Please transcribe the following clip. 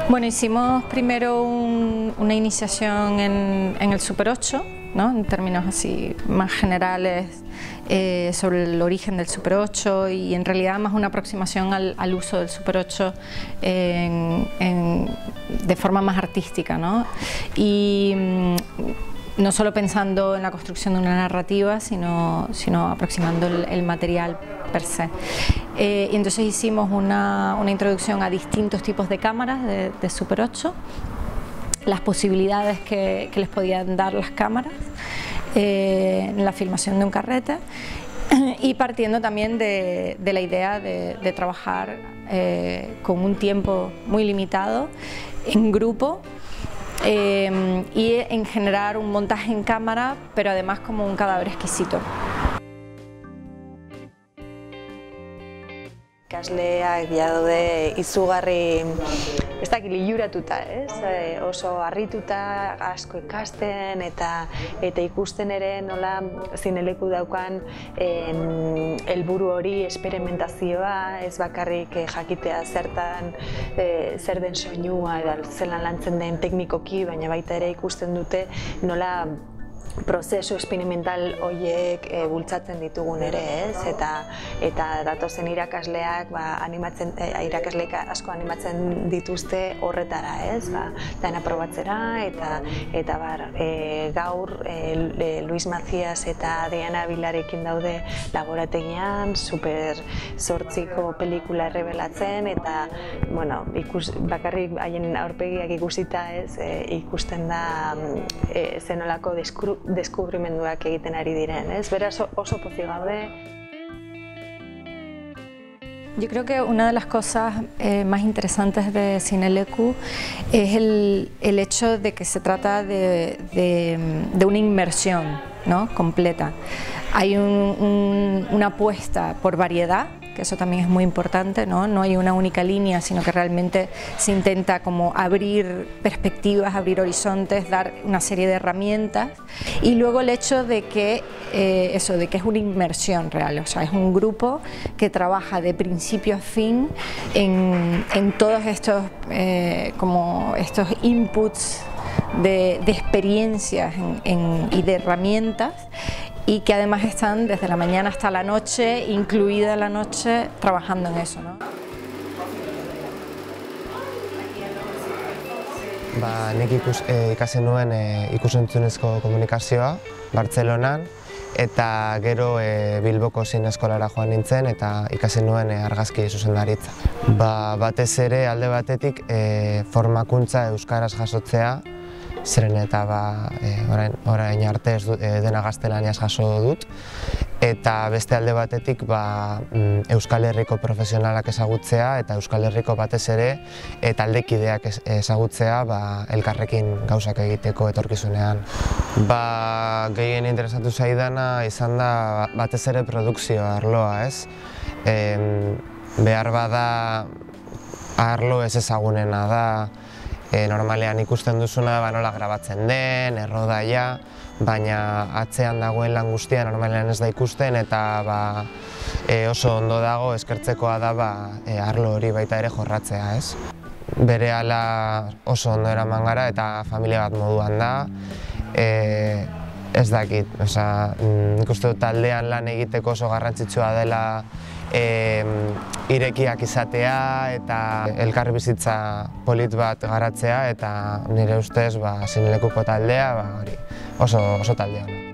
Bueno, hicimos primero una iniciación en el Super 8, ¿no? En términos así más generales sobre el origen del Super 8 y en realidad más una aproximación al uso del Super 8 de forma más artística, ¿no? Y no solo pensando en la construcción de una narrativa, sino aproximando el material per se. Y entonces hicimos una introducción a distintos tipos de cámaras de Super 8, las posibilidades que les podían dar las cámaras en la filmación de un carrete y partiendo también de la idea de trabajar con un tiempo muy limitado, en grupo, y en generar un montaje en cámara, pero además como un cadáver exquisito. Ikasleak daude izugarri ez dakit liluratuta, oso harrituta asko ikasten eta ikusten ere nola zineleku daukan helburu hori esperimentazioa, ez bakarrik jakitea zertan zer den soinua edo zelan lantzen den teknikoki, baina baita ere ikusten dute nola prozesu esperimental horiek bultzatzen ditugun ere, eta datozen irakasleak irakasleek asko animatzen dituzte horretara, dena probatzera, eta gaur Luis Macias eta Diana Vilarekin daude laborategian, Super 8ko pelikula errebelatzen, eta bakarrik haien aurpegiak ikusita ikusten da zenolako deskubrimenduak egiten ari diren, beraz oso pozik gaude. Yo creo que una de las cosas más interesantes de Zineleku es el hecho de que se trata de una inmersión, ¿no? Completa. Hay una apuesta por variedad, que eso también es muy importante, ¿no? No hay una única línea, sino que realmente se intenta como abrir perspectivas, abrir horizontes, dar una serie de herramientas, y luego el hecho de que de que es una inmersión real, o sea, es un grupo que trabaja de principio a fin en todos estos estos inputs de experiencias y de herramientas, y que además están desde la mañana hasta la noche, incluida la noche, trabajando en eso, ¿no? Nik ikasi nuen ikus-entzunezko komunikazioa Bartzelonan, eta gero Bilboko Zine Eskolara joan nintzen eta ikasi nuen argazki zuzendaritza. Batez ere alde batetik formakuntza euskaraz jasotzea, zeren eta orain arte dena gaztelaniaz jaso dut, eta beste alde batetik Euskal Herriko profesionalak ezagutzea eta Euskal Herriko batez ere taldekideak ezagutzea elkarrekin gauzak egiteko etorkizunean. Gehien interesatu zaidana izan da batez ere produkzio arloa, behar bada arlo ez ezagunena da, normalean ikusten duzuna nola grabatzen den, errodaia, baina atzean dagoen lan guztia normalean ez da ikusten, eta oso ondo dago, eskertzekoa da arlo hori baita ere jorratzea. Berehala oso ondo eraman gara eta familia bat moduan da, ez dakit, nik uste dut taldean lan egiteko oso garrantzitsua dela irekiak izatea eta elkarbizitza polit bat garatzea, eta nire ustez Zinelekuko taldea oso taldea.